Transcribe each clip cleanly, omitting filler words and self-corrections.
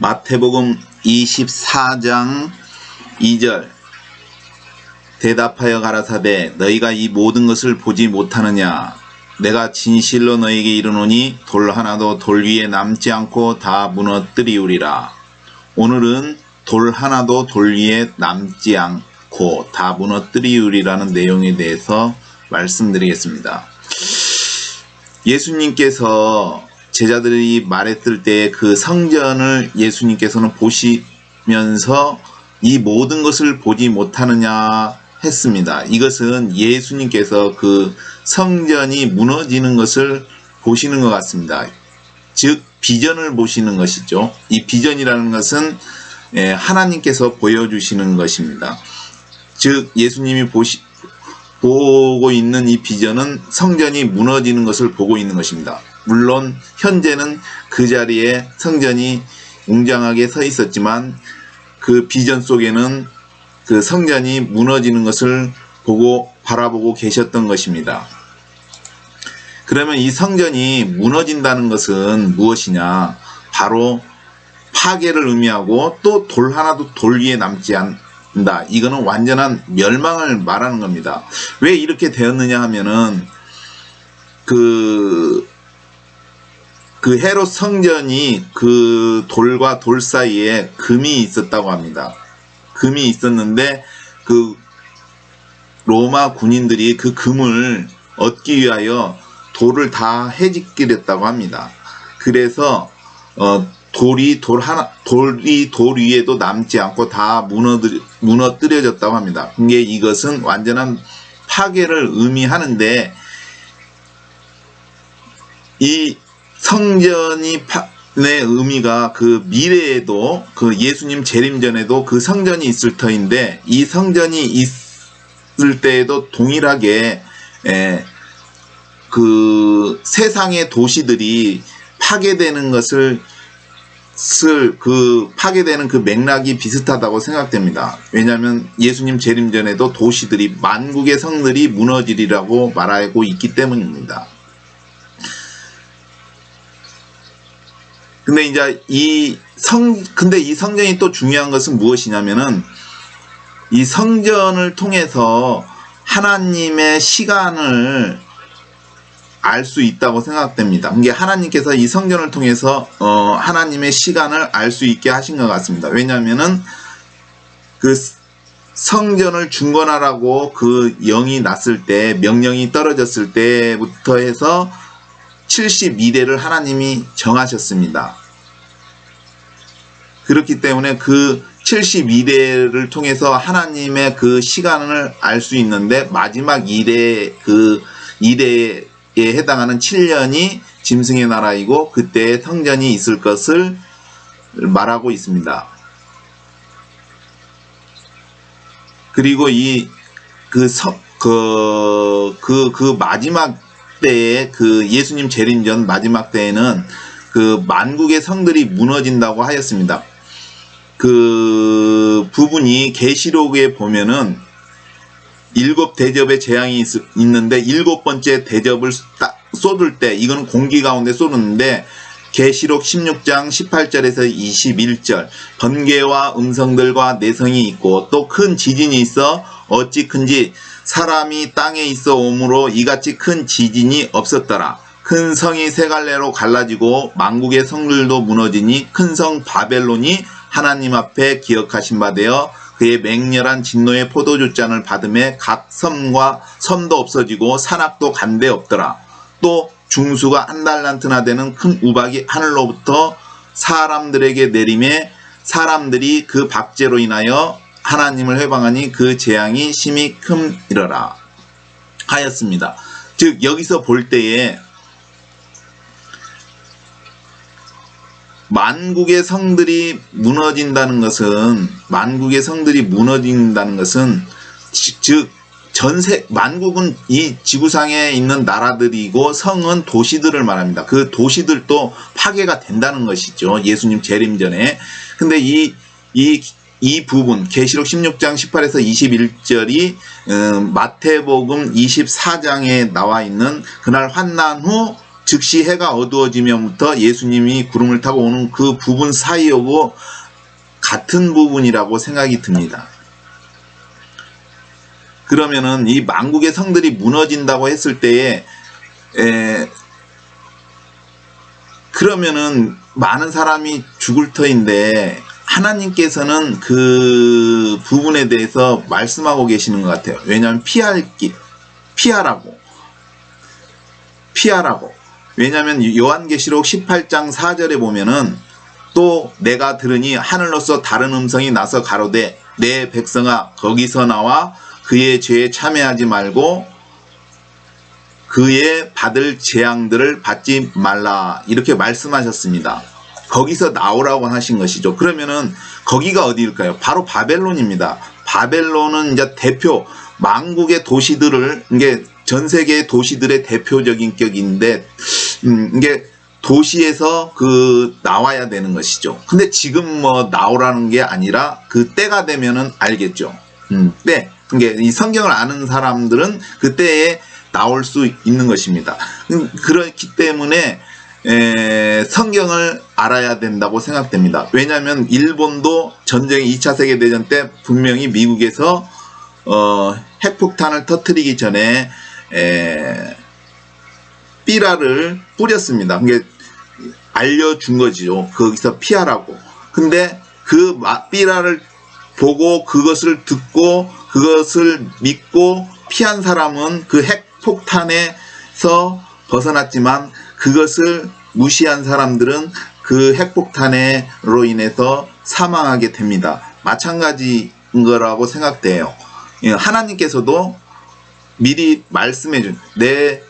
마태복음 24장 2절 대답하여 가라사대 너희가 이 모든 것을 보지 못하느냐 내가 진실로 너희에게 이르노니 돌 하나도 돌 위에 남지 않고 다 무너뜨리우리라. 오늘은 돌 하나도 돌 위에 남지 않고 다 무너뜨리우리라는 내용에 대해서 말씀드리겠습니다. 예수님께서 제자들이 말했을 때 그 성전을 예수님께서는 보시면서 이 모든 것을 보지 못하느냐 했습니다. 이것은 예수님께서 그 성전이 무너지는 것을 보시는 것 같습니다. 즉 비전을 보시는 것이죠. 이 비전이라는 것은 하나님께서 보여주시는 것입니다. 즉 예수님이 보고 있는 이 비전은 성전이 무너지는 것을 보고 있는 것입니다. 물론 현재는 그 자리에 성전이 웅장하게 서 있었지만 그 비전 속에는 그 성전이 무너지는 것을 바라보고 계셨던 것입니다. 그러면 이 성전이 무너진다는 것은 무엇이냐? 바로 파괴를 의미하고 또 돌 하나도 돌 위에 남지 않는다. 이거는 완전한 멸망을 말하는 겁니다. 왜 이렇게 되었느냐 하면은 그 헤롯 성전이 그 돌과 돌 사이에 금이 있었다고 합니다. 금이 있었는데 그 로마 군인들이 그 금을 얻기 위하여 돌을 다 해집기했다고 합니다. 그래서 돌이 돌 위에도 남지 않고 다 무너뜨려졌다고 합니다. 근데 이것은 완전한 파괴를 의미하는데 이 성전의 의미가 그 미래에도 그 예수님 재림 전에도 그 성전이 있을 터인데 이 성전이 있을 때에도 동일하게 그 세상의 도시들이 파괴되는 것을 파괴되는 그 맥락이 비슷하다고 생각됩니다. 왜냐하면 예수님 재림 전에도 도시들이 만국의 성들이 무너지리라고 말하고 있기 때문입니다. 근데 이제 이 성전이 또 중요한 것은 무엇이냐면은 이 성전을 통해서 하나님의 시간을 알 수 있다고 생각됩니다. 이게 하나님께서 이 성전을 통해서 하나님의 시간을 알 수 있게 하신 것 같습니다. 왜냐하면은 그 성전을 중건하라고 그 영이 났을 때 명령이 떨어졌을 때부터 해서 72대를 하나님이 정하셨습니다. 그렇기 때문에 그 72대를 통해서 하나님의 그 시간을 알 수 있는데 마지막 2대 그 2대에 해당하는 7년이 짐승의 나라이고 그때의 성전이 있을 것을 말하고 있습니다. 그리고 그 마지막 때에 그 예수님 재림 전 마지막 때에는 그 만국의 성들이 무너진다고 하였습니다. 그 부분이 계시록에 보면은 7대접의 재앙이 있는데 7번째 대접을 딱 쏟을 때 이거는 공기 가운데 쏟는데 계시록 16장 18절에서 21절 번개와 음성들과 내성이 있고 또 큰 지진이 있어 어찌 큰지 사람이 땅에 있어 오므로 이같이 큰 지진이 없었더라. 큰 성이 세 갈래로 갈라지고 만국의 성들도 무너지니 큰 성 바벨론이 하나님 앞에 기억하신 바 되어 그의 맹렬한 진노의 포도주잔을 받음에 각 섬과 섬도 없어지고 산악도 간데 없더라. 또 중수가 한 달란트나 되는 큰 우박이 하늘로부터 사람들에게 내림에 사람들이 그 박제로 인하여 하나님을 회방하니 그 재앙이 심히 큼이러라 하였습니다. 즉 여기서 볼 때에 만국의 성들이 무너진다는 것은 즉 만국은 이 지구상에 있는 나라들이고 성은 도시들을 말합니다. 그 도시들도 파괴가 된다는 것이죠. 예수님 재림 전에. 근데 이 부분 계시록 16장 18에서 21절이 마태복음 24장에 나와 있는 그날 환난 후 즉시 해가 어두워지면부터 예수님이 구름을 타고 오는 그 부분 사이하고 같은 부분이라고 생각이 듭니다. 그러면은 이 만국의 성들이 무너진다고 했을 때에 그러면은 많은 사람이 죽을 터인데 하나님께서는 그 부분에 대해서 말씀하고 계시는 것 같아요. 왜냐하면 피하라고. 왜냐하면 요한계시록 18장 4절에 보면은 또 내가 들으니 하늘로서 다른 음성이 나서 가로되 내 백성아 거기서 나와 그의 죄에 참여하지 말고 그의 받을 재앙들을 받지 말라 이렇게 말씀하셨습니다. 거기서 나오라고 하신 것이죠. 그러면은 거기가 어디일까요? 바로 바벨론입니다. 바벨론은 이제 대표 만국의 도시들을 이게 전 세계의 도시들의 대표적인 격인데 이게 도시에서 나와야 되는 것이죠. 근데 지금 뭐 나오라는 게 아니라 그 때가 되면은 알겠죠. 때. 그게 이 성경을 아는 사람들은 그때에 나올 수 있는 것입니다. 그렇기 때문에 성경을 알아야 된다고 생각됩니다. 왜냐하면 일본도 전쟁 2차 세계대전 때 분명히 미국에서 핵폭탄을 터뜨리기 전에 삐라를 뿌렸습니다. 그게 알려준 거지요. 거기서 피하라고. 근데 그 삐라를 보고 그것을 듣고 그것을 믿고 피한 사람은 그 핵폭탄에서 벗어났지만 그것을 무시한 사람들은 그 핵폭탄으로 인해서 사망하게 됩니다. 마찬가지인 거라고 생각돼요. 하나님께서도 미리 말씀해 준 내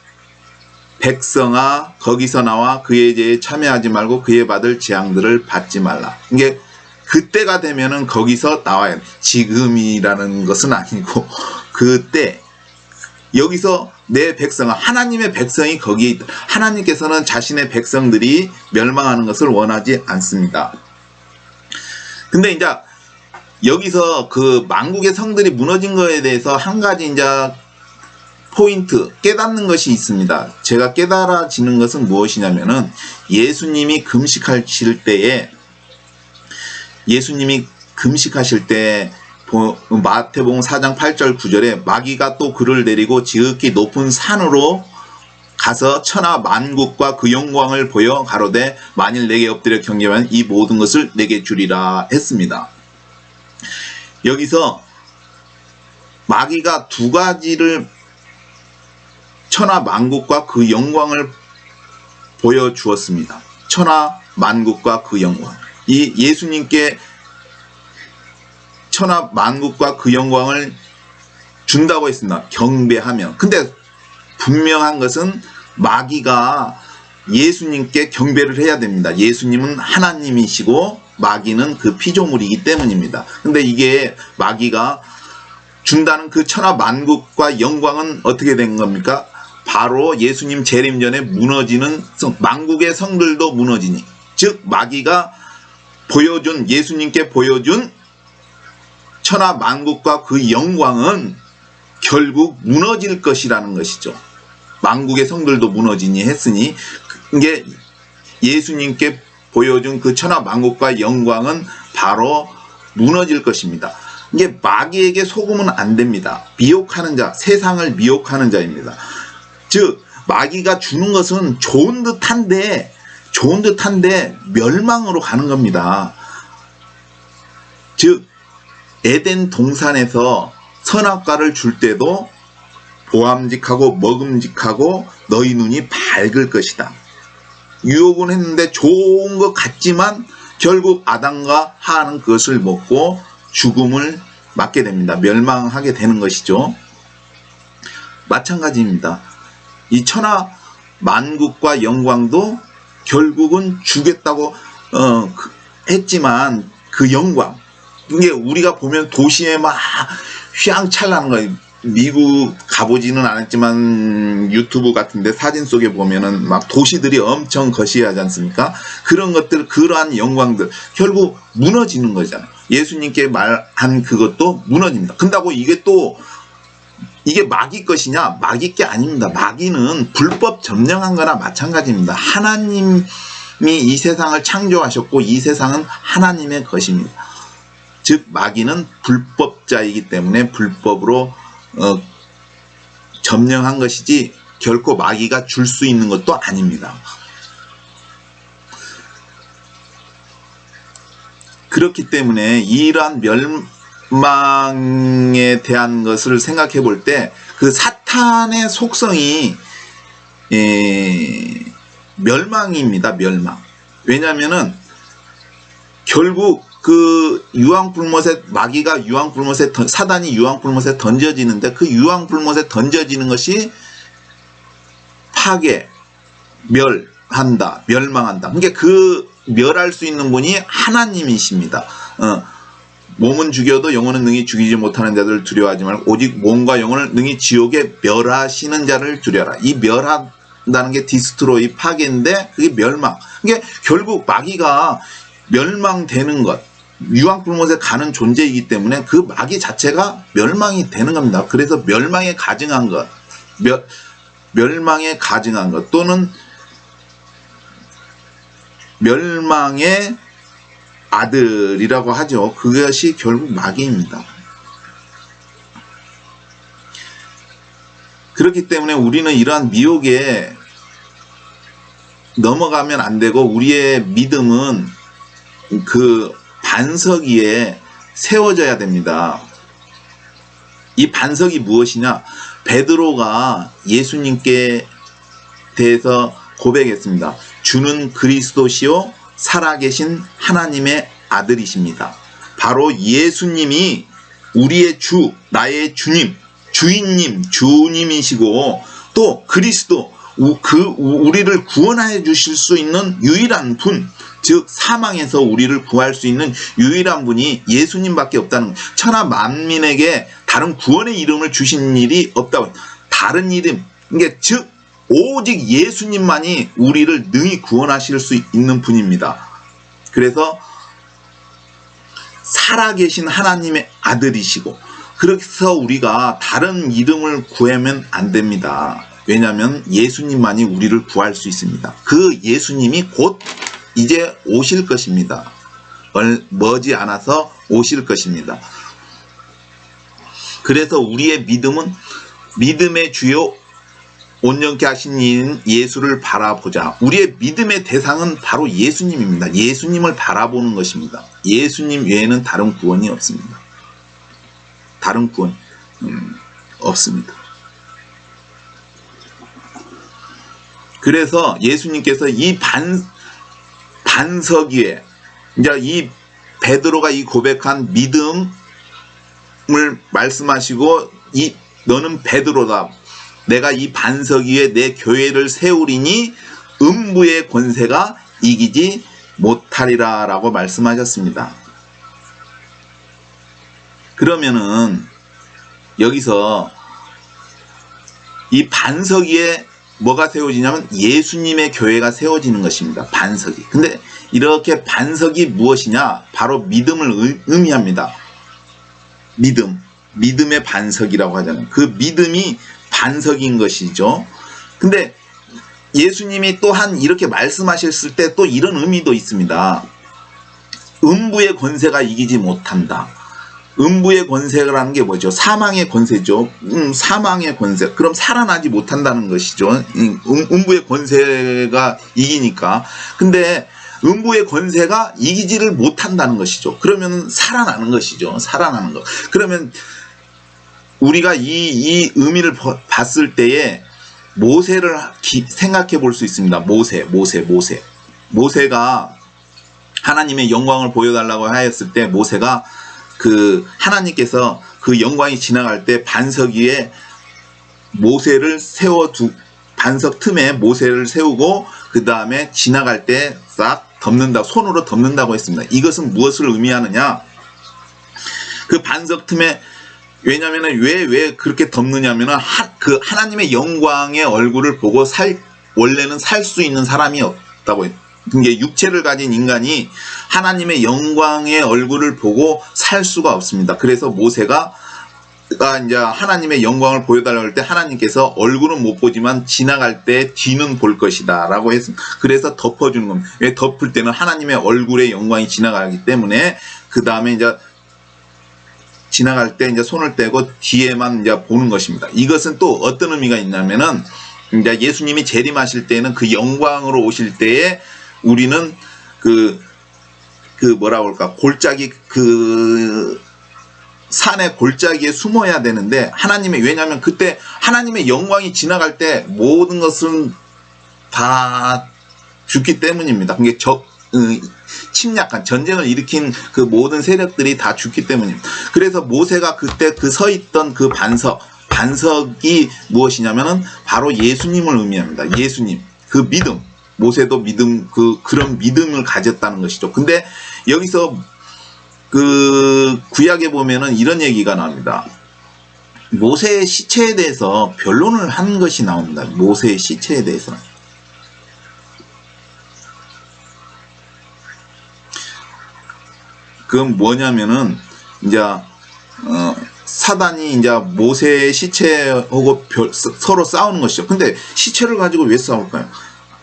백성아 거기서 나와 그의 죄에 참여하지 말고 그의 받을 재앙들을 받지 말라. 이게 그때가 되면은 거기서 나와요. 지금이라는 것은 아니고 그때 여기서 내 백성아 하나님의 백성이 거기에 있다. 하나님께서는 자신의 백성들이 멸망하는 것을 원하지 않습니다. 근데 이제 여기서 그 만국의 성들이 무너진 거에 대해서 한 가지 이제 포인트 깨닫는 것이 있습니다. 제가 깨달아지는 것은 무엇이냐면은 예수님이 금식하실 때에 마태복음 4장 8절 9절에 마귀가 또 그를 데리고 지극히 높은 산으로 가서 천하 만국과 그 영광을 보여 가로되 만일 내게 엎드려 경배하면 이 모든 것을 내게 주리라 했습니다. 여기서 마귀가 두 가지를 천하 만국과 그 영광을 보여주었습니다. 천하 만국과 그 영광. 이 예수님께 천하 만국과 그 영광을 준다고 했습니다. 경배하면. 근데 분명한 것은 마귀가 예수님께 경배를 해야 됩니다. 예수님은 하나님이시고 마귀는 그 피조물이기 때문입니다. 근데 이게 마귀가 준다는 그 천하 만국과 영광은 어떻게 된 겁니까? 바로 예수님 재림 전에 무너지는 만국의 성들도 무너지니, 즉 마귀가 예수님께 보여준 천하 만국과 그 영광은 결국 무너질 것이라는 것이죠. 만국의 성들도 무너지니 했으니 이게 예수님께 보여준 그 천하 만국과 영광은 바로 무너질 것입니다. 이게 마귀에게 속으면 안 됩니다. 미혹하는 자, 세상을 미혹하는 자입니다. 즉 마귀가 주는 것은 좋은 듯한데 멸망으로 가는 겁니다. 즉 에덴 동산에서 선악과를 줄 때도 보암직하고 먹음직하고 너희 눈이 밝을 것이다. 유혹은 했는데 좋은 것 같지만 결국 아담과 하와는 그것을 먹고 죽음을 맞게 됩니다. 멸망하게 되는 것이죠. 마찬가지입니다. 이 천하 만국과 영광도 결국은 주겠다고 했지만 그 영광, 이게 우리가 보면 도시에 막 휘황찬란한 거예요. 미국 가보지는 않았지만 유튜브 같은데 사진 속에 보면은 막 도시들이 엄청 거시하지 않습니까? 그런 것들, 그러한 영광들 결국 무너지는 거잖아요. 예수님께 말한 그것도 무너집니다. 근다고 이게 또 이게 마귀 것이냐? 마귀 게 아닙니다. 마귀는 불법 점령한 거나 마찬가지입니다. 하나님이 이 세상을 창조하셨고 이 세상은 하나님의 것입니다. 즉 마귀는 불법자이기 때문에 불법으로 점령한 것이지 결코 마귀가 줄 수 있는 것도 아닙니다. 그렇기 때문에 이러한 멸망에 대한 것을 생각해 볼 때 그 사탄의 속성이 멸망입니다. 멸망. 왜냐하면은 결국 그 유황불못에 마귀가 유황불못에 사단이 유황불못에 던져지는데 그 유황불못에 던져지는 것이 파괴, 멸한다, 멸망한다. 그러니까 그 멸할 수 있는 분이 하나님이십니다. 몸은 죽여도 영혼은 능히 죽이지 못하는 자들을 두려워하지 말고 오직 몸과 영혼을 능히 지옥에 멸하시는 자를 두려워하라. 이 멸한다는 게 디스트로이 파괴인데 그게 멸망. 그러니까 결국 마귀가 멸망되는 것, 유황불못에 가는 존재이기 때문에 그 마귀 자체가 멸망이 되는 겁니다. 그래서 멸망에 가증한 것, 멸망에 가증한 것 또는 멸망의 아들이라고 하죠. 그것이 결국 마귀입니다. 그렇기 때문에 우리는 이러한 미혹에 넘어가면 안 되고 우리의 믿음은 그 반석 위에 세워져야 됩니다. 이 반석이 무엇이냐? 베드로가 예수님께 대해서 고백했습니다. 주는 그리스도시요 살아계신 하나님의 아들이십니다. 바로 예수님이 우리의 주, 나의 주님, 주인님, 주님이시고 또 그리스도, 우리를 구원해 주실 수 있는 유일한 분, 즉 사망에서 우리를 구할 수 있는 유일한 분이 예수님밖에 없다는 거예요. 천하 만민에게 다른 구원의 이름을 주신 일이 없다고. 다른 이름, 그러니까 즉 오직 예수님만이 우리를 능히 구원하실 수 있는 분입니다. 그래서 살아계신 하나님의 아들이시고 그래서 우리가 다른 이름을 구하면 안 됩니다. 왜냐하면 예수님만이 우리를 구할 수 있습니다. 그 예수님이 곧 이제 오실 것입니다. 머지 않아서 오실 것입니다. 그래서 우리의 믿음은 믿음의 주요 온전케 하신 이인 예수를 바라보자. 우리의 믿음의 대상은 바로 예수님입니다. 예수님을 바라보는 것입니다. 예수님 외에는 다른 구원이 없습니다. 다른 구원 없습니다. 그래서 예수님께서 이 반석 위에 이제 이 베드로가 이 고백한 믿음을 말씀하시고 너는 베드로다. 내가 이 반석 위에 내 교회를 세우리니 음부의 권세가 이기지 못하리라 라고 말씀하셨습니다. 그러면은 여기서 이 반석 위에 뭐가 세워지냐면 예수님의 교회가 세워지는 것입니다. 반석이. 근데 이렇게 반석이 무엇이냐? 바로 믿음을 의미합니다. 믿음의 반석이라고 하잖아요. 그 믿음이 반석인 것이죠. 근데 예수님이 또한 이렇게 말씀하셨을 때 또 이런 의미도 있습니다. 음부의 권세가 이기지 못한다. 음부의 권세라는 게 뭐죠? 사망의 권세죠. 사망의 권세. 그럼 살아나지 못한다는 것이죠. 음부의 권세가 이기니까. 근데 음부의 권세가 이기지를 못한다는 것이죠. 그러면 살아나는 것이죠. 살아나는 것. 그러면 우리가 이 의미를 봤을 때에 모세를 생각해 볼 수 있습니다. 모세가 하나님의 영광을 보여달라고 하였을 때 모세가 그 하나님께서 그 영광이 지나갈 때 반석 위에 모세를 반석 틈에 모세를 세우고 그 다음에 지나갈 때 싹 덮는다, 손으로 덮는다고 했습니다. 이것은 무엇을 의미하느냐? 그 반석 틈에 왜냐면은 왜 그렇게 덮느냐면은 그 하나님의 영광의 얼굴을 보고 원래는 살 수 있는 사람이 없다고 했습니다. 그게 육체를 가진 인간이 하나님의 영광의 얼굴을 보고 살 수가 없습니다. 그래서 모세가 이제 하나님의 영광을 보여달라고 할 때 하나님께서 얼굴은 못 보지만 지나갈 때 뒤는 볼 것이다 라고 했습니다. 그래서 덮어주는 겁니다. 왜 덮을 때는 하나님의 얼굴의 영광이 지나가기 때문에 그 다음에 이제 지나갈 때 이제 손을 떼고 뒤에만 이제 보는 것입니다. 이것은 또 어떤 의미가 있냐면은 이제 예수님이 재림하실 때는 그 영광으로 오실 때에 우리는 그 뭐라고 할까 골짜기 산의 골짜기에 숨어야 되는데 왜냐하면 그때 하나님의 영광이 지나갈 때 모든 것은 다 죽기 때문입니다. 그게 침략한 전쟁을 일으킨 그 모든 세력들이 다 죽기 때문입니다. 그래서 모세가 그때 서 있던 그 반석이 무엇이냐면은 바로 예수님을 의미합니다. 예수님, 그 믿음, 모세도 그런 믿음을 가졌다는 것이죠. 근데 여기서 그 구약에 보면은 이런 얘기가 나옵니다. 모세의 시체에 대해서 변론을 한 것이 나옵니다. 모세의 시체에 대해서. 그건 뭐냐면은 이제 사단이 이제 모세의 시체하고 서로 싸우는 것이죠. 근데 시체를 가지고 왜 싸울까요?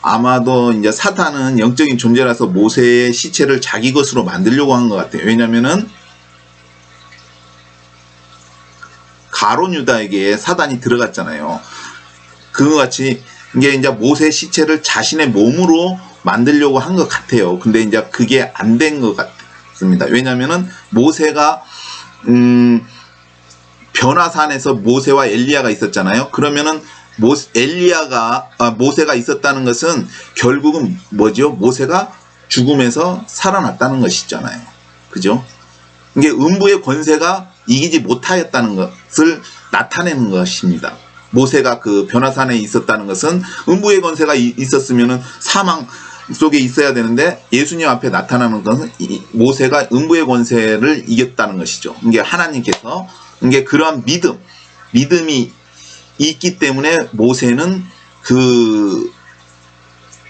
아마도 이제 사탄은 영적인 존재라서 모세의 시체를 자기 것으로 만들려고 한 것 같아요. 왜냐면은 가룟 유다에게 사단이 들어갔잖아요. 그거 같이 이게 이제 모세의 시체를 자신의 몸으로 만들려고 한 것 같아요. 근데 이제 그게 안 된 것 같습니다. 왜냐면은 모세가 변화산에서 모세와 엘리야가 있었잖아요. 그러면은 모세가 있었다는 것은 결국은 뭐죠? 모세가 죽음에서 살아났다는 것이잖아요. 그죠? 이게 음부의 권세가 이기지 못하였다는 것을 나타내는 것입니다. 모세가 그 변화산에 있었다는 것은 음부의 권세가 있었으면은 사망 속에 있어야 되는데 예수님 앞에 나타나는 것은 모세가 음부의 권세를 이겼다는 것이죠. 이게 하나님께서 이게 그러한 믿음이 있기 때문에 모세는 그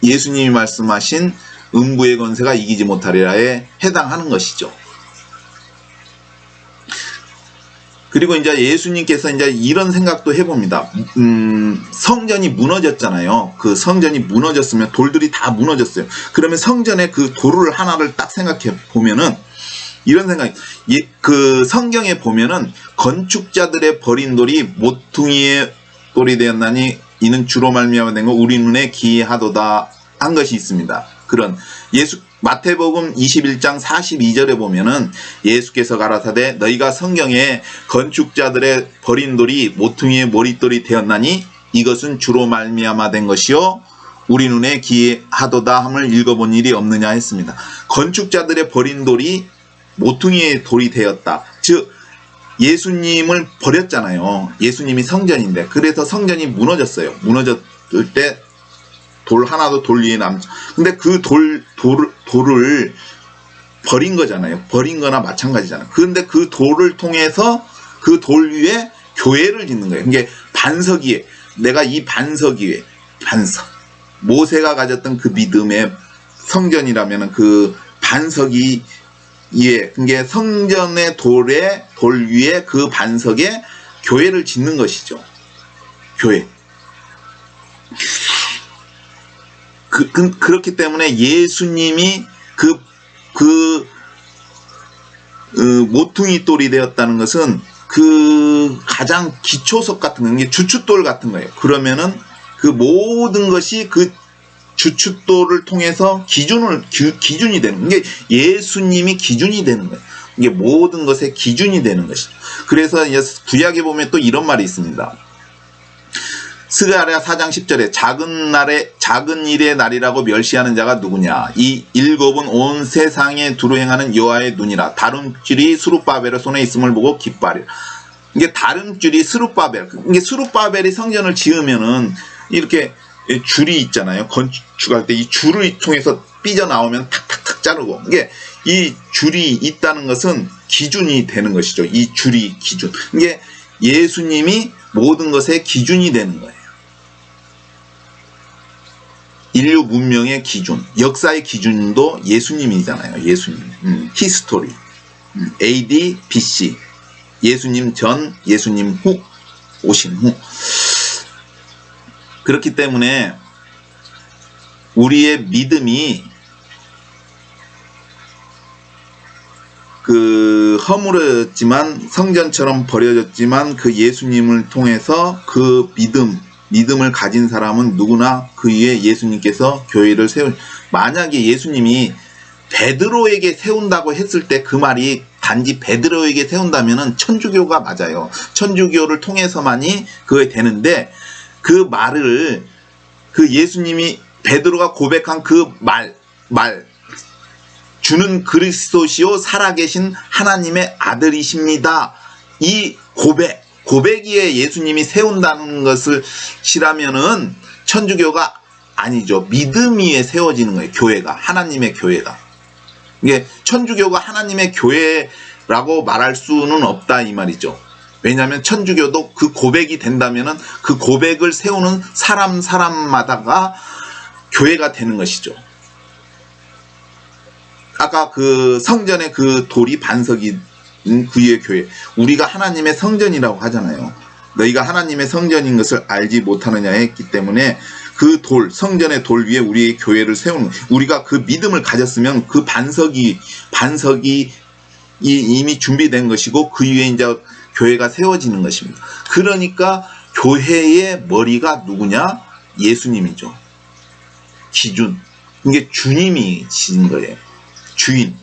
예수님이 말씀하신 음부의 권세가 이기지 못하리라에 해당하는 것이죠. 그리고 이제 예수님께서 이제 이런 생각도 해봅니다. 성전이 무너졌잖아요. 그 성전이 무너졌으면 돌들이 다 무너졌어요. 그러면 성전의 그 돌을 하나를 딱 생각해 보면은 이런 생각이, 그 성경에 보면은 건축자들의 버린 돌이 모퉁이의 돌이 되었나니 이는 주로 말미암아 된 거 우리 눈에 기이하도다 한 것이 있습니다. 그런 마태복음 21장 42절에 보면은 예수께서 가라사대 너희가 성경에 건축자들의 버린 돌이 모퉁이의 머릿돌이 되었나니 이것은 주로 말미암아 된 것이요 우리 눈에 기이하도다 함을 읽어본 일이 없느냐 했습니다. 건축자들의 버린 돌이 모퉁이의 돌이 되었다. 즉 예수님을 버렸잖아요. 예수님이 성전인데 그래서 성전이 무너졌어요. 무너졌을 때 돌 하나도 돌 위에 남죠. 근데 그 돌을 버린 거잖아요. 버린 거나 마찬가지잖아요. 그런데 그 돌을 통해서 그 돌 위에 교회를 짓는 거예요. 이게 반석 위에, 내가 이 반석 위에, 모세가 가졌던 그 믿음의 성전이라면 그 반석이 이게 성전의 돌 위에 그 반석에 교회를 짓는 것이죠. 교회. 그렇기 때문에 예수님이 모퉁이 돌이 되었다는 것은 그 가장 기초석 같은 게 주춧돌 같은 거예요. 그러면은 그 모든 것이 그 주춧돌을 통해서 기준이 되는, 이게 예수님이 기준이 되는 거예요. 이게 모든 것의 기준이 되는 것이죠. 그래서 이제 구약에 보면 또 이런 말이 있습니다. 스가랴 4장 10절에 작은 일의 날이라고 멸시하는 자가 누구냐? 이 일곱은 온 세상에 두루 행하는 여호와의 눈이라. 다름줄이 스룹바벨의 손에 있음을 보고 기뻐하리라. 이게 다름줄이 스룹바벨. 이게 스룹바벨이 성전을 지으면은 이렇게 줄이 있잖아요. 건축할 때 이 줄을 통해서 삐져나오면 탁탁탁 자르고. 이게 이 줄이 있다는 것은 기준이 되는 것이죠. 이 줄이 기준. 이게 예수님이 모든 것의 기준이 되는 거예요. 인류 문명의 기준, 역사의 기준도 예수님이잖아요. 예수님. 히스토리. AD, BC. 예수님 전, 예수님 후, 오신 후. 그렇기 때문에 우리의 믿음이 허물어졌지만, 성전처럼 버려졌지만 그 예수님을 통해서 그 믿음을 가진 사람은 누구나 그 위에 예수님께서 교회를 만약에 예수님이 베드로에게 세운다고 했을 때 그 말이 단지 베드로에게 세운다면은 천주교가 맞아요. 천주교를 통해서만이 그게 되는데, 그 말을 그 예수님이 베드로가 고백한 그 말 주는 그리스도시요 살아계신 하나님의 아들이십니다. 이 고백이에 예수님이 세운다는 것을 시라면은 천주교가 아니죠. 믿음 위에 세워지는 거예요. 교회가, 하나님의 교회가. 이게 천주교가 하나님의 교회라고 말할 수는 없다 이 말이죠. 왜냐하면 천주교도 그 고백이 된다면은 그 고백을 세우는 사람마다가 교회가 되는 것이죠. 아까 그 성전의 그 돌이 반석인 그의 교회, 우리가 하나님의 성전이라고 하잖아요. 너희가 하나님의 성전인 것을 알지 못하느냐 했기 때문에 그 성전의 돌 위에 우리의 교회를 세우는, 우리가 그 믿음을 가졌으면 그 반석이 이미 준비된 것이고 그 위에 이제 교회가 세워지는 것입니다. 그러니까 교회의 머리가 누구냐? 예수님이죠. 기준. 이게 주님이 진 거예요. 주인.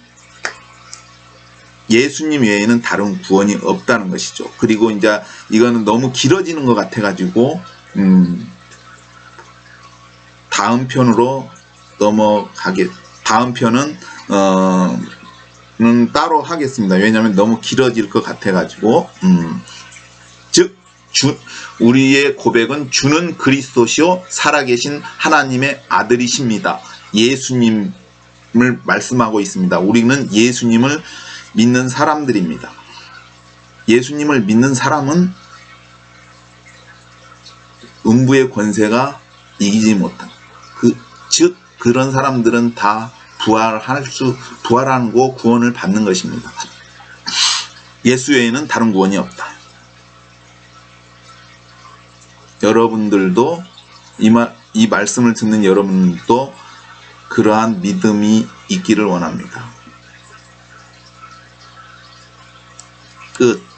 예수님 외에는 다른 구원이 없다는 것이죠. 그리고 이제 이거는 너무 길어지는 것 같아가지고 다음 편은 따로 하겠습니다. 왜냐하면 너무 길어질 것 같아가지고 즉 우리의 고백은 주는 그리스도시요 살아계신 하나님의 아들이십니다. 예수님을 말씀하고 있습니다. 우리는 예수님을 믿는 사람들입니다. 예수님을 믿는 사람은 음부의 권세가 이기지 못한, 즉 그런 사람들은 다 부활하고 구원을 받는 것입니다. 예수 외에는 다른 구원이 없다. 여러분들도 이 말씀을 듣는 여러분도 그러한 믿음이 있기를 원합니다. 끝.